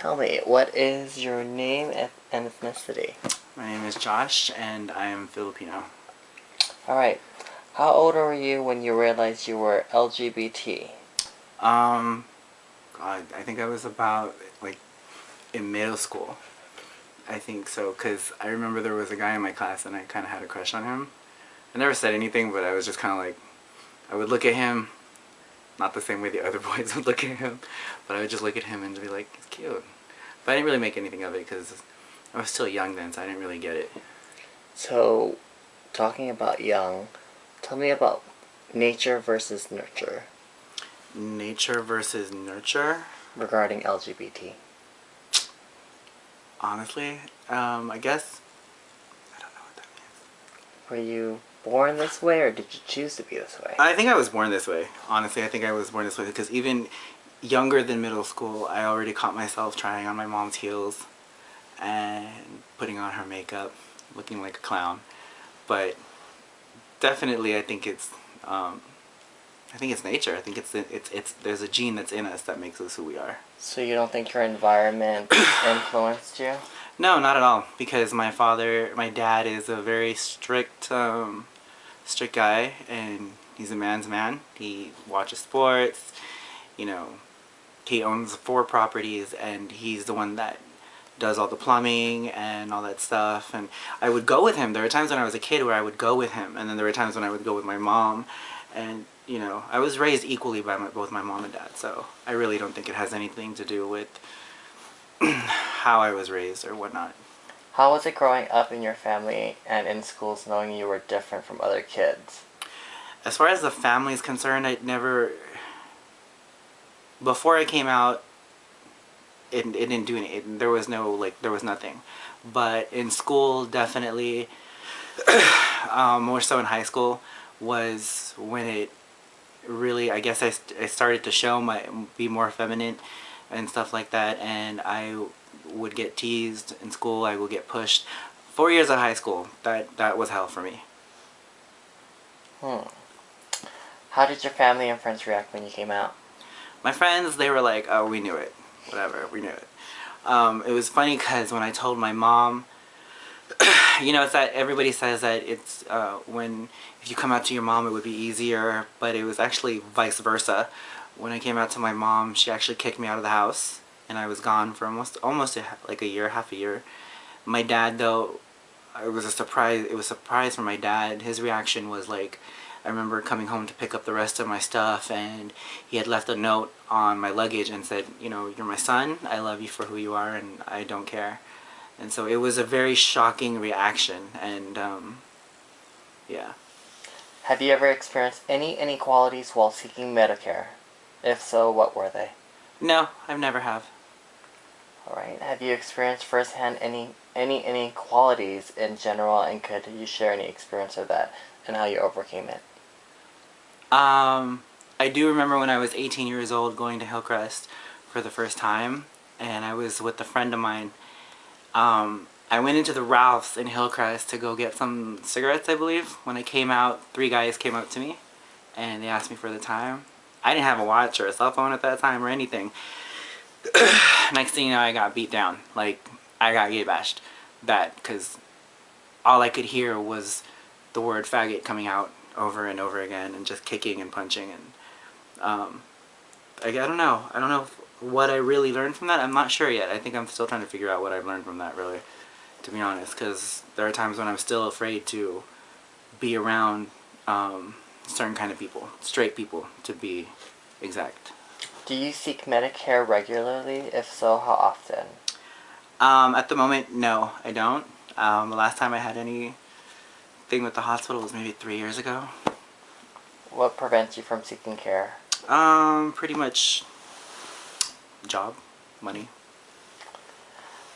Tell me, what is your name and ethnicity? My name is Josh, and I am Filipino. Alright, how old were you when you realized you were LGBT? God, I think I was about, like, in middle school. I think so, because I remember there was a guy in my class, and I kind of had a crush on him. I never said anything, but I was just kind of like, I would look at him, not the same way the other boys would look at him, but I would just look at him and be like, he's cute. But I didn't really make anything of it, because I was still young then, so I didn't really get it. So, talking about young, tell me about nature versus nurture Nature versus nurture? regarding LGBT. Honestly, I guess, I don't know what that means. Were you born this way or did you choose to be this way? I think I was born this way. Honestly, I think I was born this way because even younger than middle school, I already caught myself trying on my mom's heels and putting on her makeup, looking like a clown. But definitely, I think it's nature. I think it's there's a gene that's in us that makes us who we are. So you don't think your environment influenced you? No, not at all. Because my dad is a very strict guy, and he's a man's man. He watches sports, you know, he owns 4 properties, and he's the one that does all the plumbing and all that stuff. And I would go with him. There were times when I was a kid where I would go with him, and then there were times when I would go with my mom. And, you know, I was raised equally by both my mom and dad, so I really don't think it has anything to do with how I was raised or whatnot. How was it growing up in your family and in schools knowing you were different from other kids? As far as the family is concerned, before I came out, it didn't do anything. There was nothing. But in school, definitely, more so in high school, was when it really, I guess I started to be more feminine and stuff like that, and I would get teased in school, I would get pushed. 4 years of high school, that was hell for me. How did your family and friends react when you came out? My friends, they were like, oh, we knew it. Whatever, we knew it. It was funny because when I told my mom, you know, it's that everybody says that it's if you come out to your mom it would be easier, but it was actually vice versa. When I came out to my mom, she actually kicked me out of the house, and I was gone for almost like a year, half a year. My dad, though, it was a surprise. It was a surprise for my dad. His reaction was like, I remember coming home to pick up the rest of my stuff, and he had left a note on my luggage and said, you know, you're my son, I love you for who you are, and I don't care. And so it was a very shocking reaction, and yeah. Have you ever experienced any inequalities while seeking Medicare? If so, what were they? No, I've never have. Alright, have you experienced firsthand any inequalities in general, and could you share any experience of that and how you overcame it? I do remember when I was 18 years old going to Hillcrest for the first time, and I was with a friend of mine. I went into the Ralph's in Hillcrest to go get some cigarettes, I believe. When I came out, 3 guys came up to me, and they asked me for the time. I didn't have a watch or a cell phone at that time or anything. Next thing you know, I got beat down. Like, I got gay bashed. Because all I could hear was the word faggot coming out over and over again, and just kicking and punching. And I don't know. I don't know what I really learned from that. I'm not sure yet. I think I'm still trying to figure out what I've learned from that, really, to be honest. Because there are times when I'm still afraid to be around certain kind of people. Straight people, to be exact. Do you seek Medicare regularly? If so, how often? At the moment, no, I don't. The last time I had anything with the hospital was maybe 3 years ago. What prevents you from seeking care? Pretty much job, money.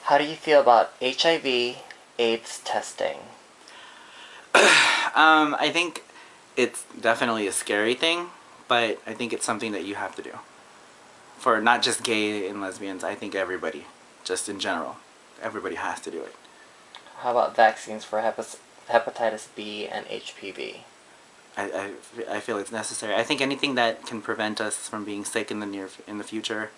How do you feel about HIV/AIDS testing? I think it's definitely a scary thing, but I think it's something that you have to do. For not just gay and lesbians, I think everybody, just in general, everybody has to do it. How about vaccines for hepatitis B and HPV? I feel it's necessary. I think anything that can prevent us from being sick in the future